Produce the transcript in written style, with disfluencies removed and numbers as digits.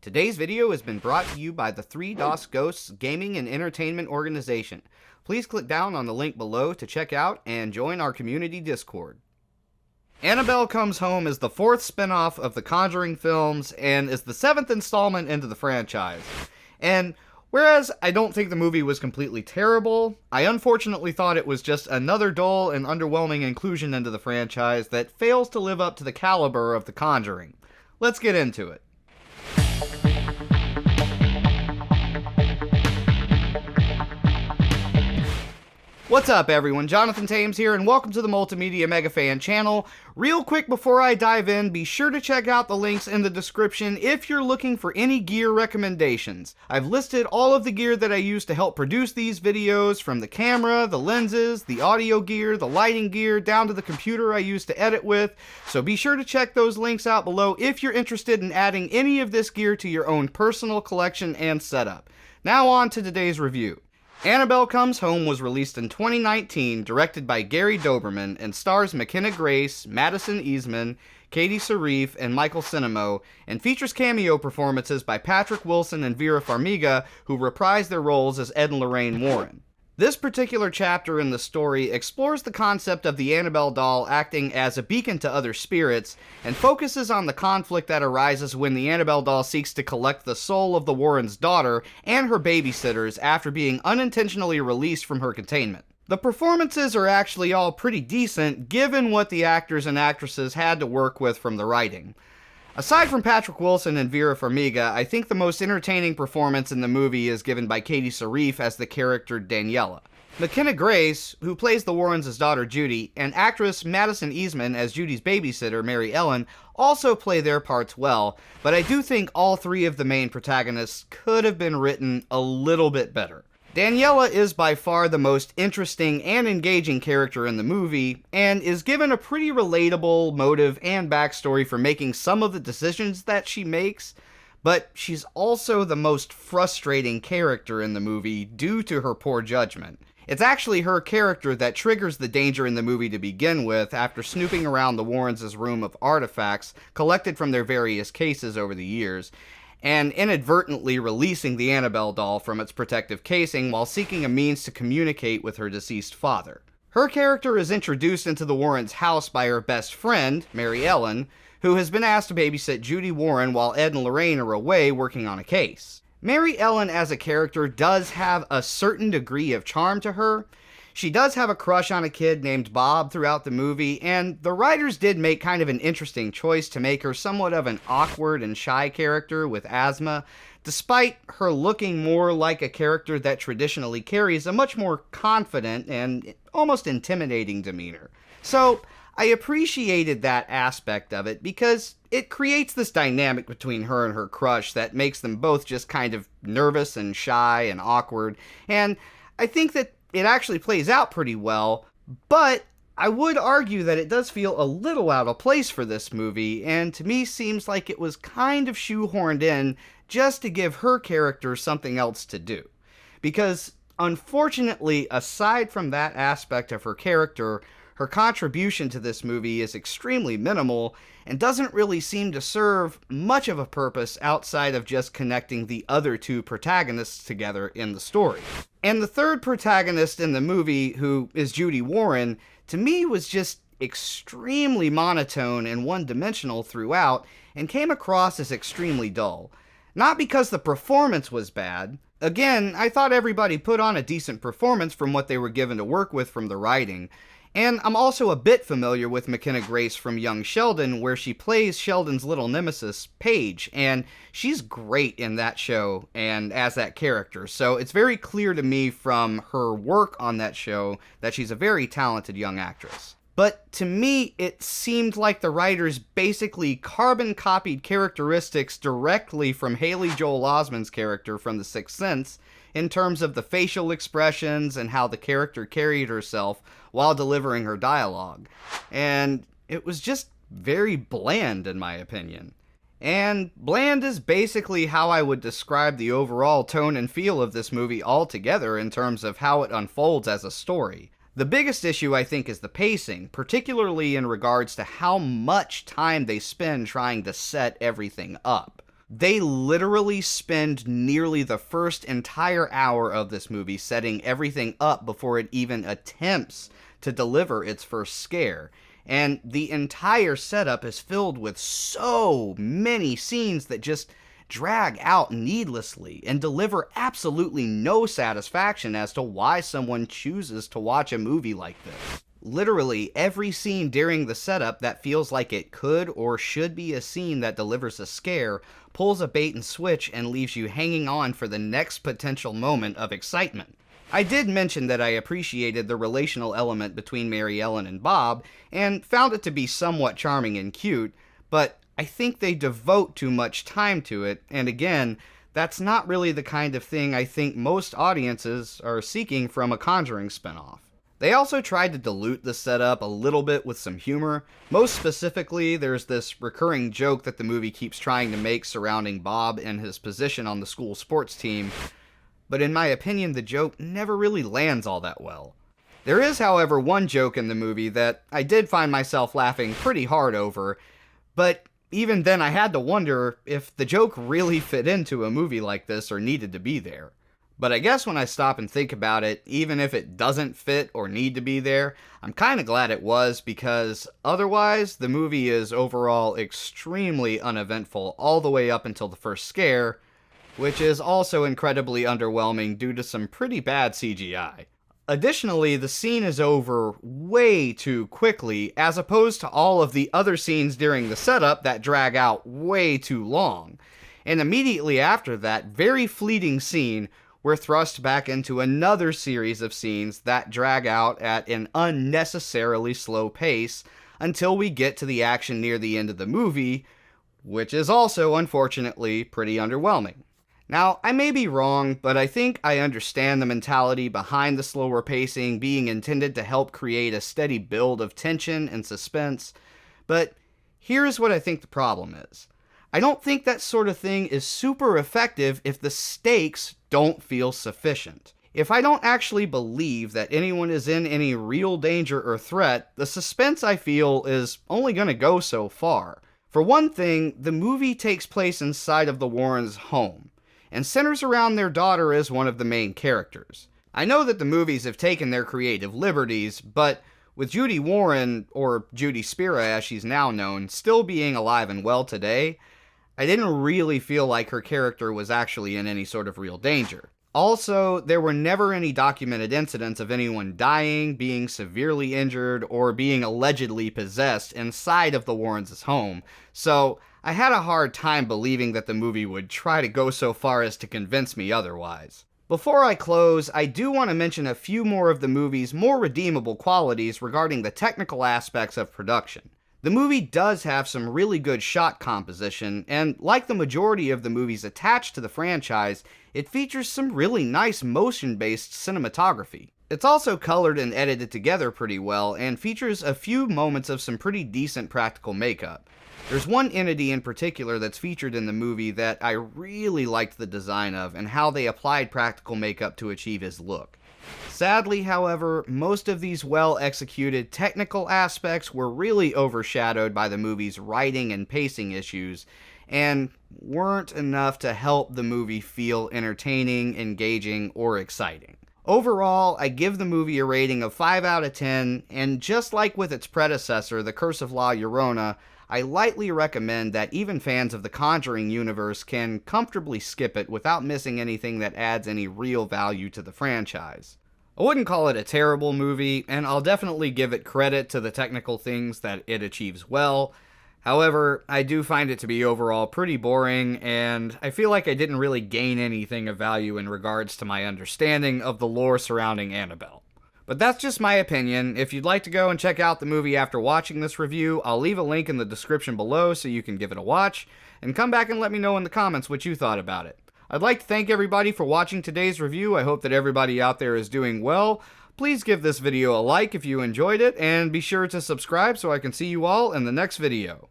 Today's video has been brought to you by the 3 DOS Ghosts Gaming and Entertainment Organization. Please click down on the link below to check out and join our community Discord. Annabelle Comes Home is the 4th spin-off of the Conjuring films and is the 7th installment into the franchise. And whereas I don't think the movie was completely terrible, I unfortunately thought it was just another dull and underwhelming inclusion into the franchise that fails to live up to the caliber of the Conjuring. Let's get into it. What's up everyone, Jonathan Thames here and welcome to the Multimedia Mega Fan channel. Real quick before I dive in, be sure to check out the links in the description if you're looking for any gear recommendations. I've listed all of the gear that I use to help produce these videos, from the camera, the lenses, the audio gear, the lighting gear, down to the computer I use to edit with, so be sure to check those links out below if you're interested in adding any of this gear to your own personal collection and setup. Now on to today's review. Annabelle Comes Home was released in 2019, directed by Gary Dauberman, and stars McKenna Grace, Madison Iseman, Sarife, and Michael Cimino, and features cameo performances by Patrick Wilson and Vera Farmiga, who reprise their roles as Ed and Lorraine Warren. This particular chapter in the story explores the concept of the Annabelle doll acting as a beacon to other spirits, and focuses on the conflict that arises when the Annabelle doll seeks to collect the soul of the Warrens' daughter and her babysitters after being unintentionally released from her containment. The performances are actually all pretty decent, given what the actors and actresses had to work with from the writing. Aside from Patrick Wilson and Vera Farmiga, I think the most entertaining performance in the movie is given by Sarife as the character Daniela. McKenna Grace, who plays the Warrens' daughter Judy, and actress Madison Iseman as Judy's babysitter Mary Ellen also play their parts well, but I do think all three of the main protagonists could have been written a little bit better. Daniela is by far the most interesting and engaging character in the movie, and is given a pretty relatable motive and backstory for making some of the decisions that she makes, but she's also the most frustrating character in the movie due to her poor judgment. It's actually her character that triggers the danger in the movie to begin with after snooping around the Warrens' room of artifacts collected from their various cases over the years, and inadvertently releasing the Annabelle doll from its protective casing while seeking a means to communicate with her deceased father. Her character is introduced into the Warrens' house by her best friend, Mary Ellen, who has been asked to babysit Judy Warren while Ed and Lorraine are away working on a case. Mary Ellen as a character does have a certain degree of charm to her. She does have a crush on a kid named Bob throughout the movie, and the writers did make kind of an interesting choice to make her somewhat of an awkward and shy character with asthma, despite her looking more like a character that traditionally carries a much more confident and almost intimidating demeanor. So I appreciated that aspect of it because it creates this dynamic between her and her crush that makes them both just kind of nervous and shy and awkward, and I think that it actually plays out pretty well, but I would argue that it does feel a little out of place for this movie, and to me seems like it was kind of shoehorned in just to give her character something else to do. Because, unfortunately, aside from that aspect of her character, her contribution to this movie is extremely minimal and doesn't really seem to serve much of a purpose outside of just connecting the other two protagonists together in the story. And the third protagonist in the movie, who is Judy Warren, to me was just extremely monotone and one-dimensional throughout and came across as extremely dull. Not because the performance was bad. Again, I thought everybody put on a decent performance from what they were given to work with from the writing. And I'm also a bit familiar with McKenna Grace from Young Sheldon, where she plays Sheldon's little nemesis, Paige, and she's great in that show and as that character, so it's very clear to me from her work on that show that she's a very talented young actress. But to me, it seemed like the writers basically carbon-copied characteristics directly from Haley Joel Osment's character from The Sixth Sense, in terms of the facial expressions and how the character carried herself while delivering her dialogue. And it was just very bland in my opinion. And bland is basically how I would describe the overall tone and feel of this movie altogether in terms of how it unfolds as a story. The biggest issue, I think, is the pacing, particularly in regards to how much time they spend trying to set everything up. They literally spend nearly the first entire hour of this movie setting everything up before it even attempts to deliver its first scare. And the entire setup is filled with so many scenes that just drag out needlessly and deliver absolutely no satisfaction as to why someone chooses to watch a movie like this. Literally, every scene during the setup that feels like it could or should be a scene that delivers a scare pulls a bait and switch and leaves you hanging on for the next potential moment of excitement. I did mention that I appreciated the relational element between Mary Ellen and Bob, and found it to be somewhat charming and cute, but I think they devote too much time to it, and again, that's not really the kind of thing I think most audiences are seeking from a Conjuring spinoff. They also tried to dilute the setup a little bit with some humor. Most specifically, there's this recurring joke that the movie keeps trying to make surrounding Bob and his position on the school sports team, but in my opinion, the joke never really lands all that well. There is, however, one joke in the movie that I did find myself laughing pretty hard over, but even then I had to wonder if the joke really fit into a movie like this or needed to be there. But I guess when I stop and think about it, even if it doesn't fit or need to be there, I'm kinda glad it was, because otherwise the movie is overall extremely uneventful all the way up until the first scare, which is also incredibly underwhelming due to some pretty bad CGI. Additionally, the scene is over way too quickly, as opposed to all of the other scenes during the setup that drag out way too long. And immediately after that very fleeting scene, we're thrust back into another series of scenes that drag out at an unnecessarily slow pace until we get to the action near the end of the movie, which is also, unfortunately, pretty underwhelming. Now, I may be wrong, but I think I understand the mentality behind the slower pacing being intended to help create a steady build of tension and suspense, but here's what I think the problem is. I don't think that sort of thing is super effective if the stakes don't feel sufficient. If I don't actually believe that anyone is in any real danger or threat, the suspense I feel is only going to go so far. For one thing, the movie takes place inside of the Warrens' home, and centers around their daughter as one of the main characters. I know that the movies have taken their creative liberties, but with Judy Warren, or Judy Spira as she's now known, still being alive and well today, I didn't really feel like her character was actually in any sort of real danger. Also, there were never any documented incidents of anyone dying, being severely injured, or being allegedly possessed inside of the Warrens' home, so I had a hard time believing that the movie would try to go so far as to convince me otherwise. Before I close, I do want to mention a few more of the movie's more redeemable qualities regarding the technical aspects of production. The movie does have some really good shot composition, and like the majority of the movies attached to the franchise, it features some really nice motion-based cinematography. It's also colored and edited together pretty well, and features a few moments of some pretty decent practical makeup. There's one entity in particular that's featured in the movie that I really liked the design of, and how they applied practical makeup to achieve his look. Sadly, however, most of these well-executed technical aspects were really overshadowed by the movie's writing and pacing issues, and weren't enough to help the movie feel entertaining, engaging, or exciting. Overall, I give the movie a rating of 5 out of 10, and just like with its predecessor, The Curse of La Llorona, I lightly recommend that even fans of the Conjuring universe can comfortably skip it without missing anything that adds any real value to the franchise. I wouldn't call it a terrible movie, and I'll definitely give it credit to the technical things that it achieves well. However, I do find it to be overall pretty boring, and I feel like I didn't really gain anything of value in regards to my understanding of the lore surrounding Annabelle. But that's just my opinion. If you'd like to go and check out the movie after watching this review, I'll leave a link in the description below so you can give it a watch, and come back and let me know in the comments what you thought about it. I'd like to thank everybody for watching today's review. I hope that everybody out there is doing well. Please give this video a like if you enjoyed it, and be sure to subscribe so I can see you all in the next video.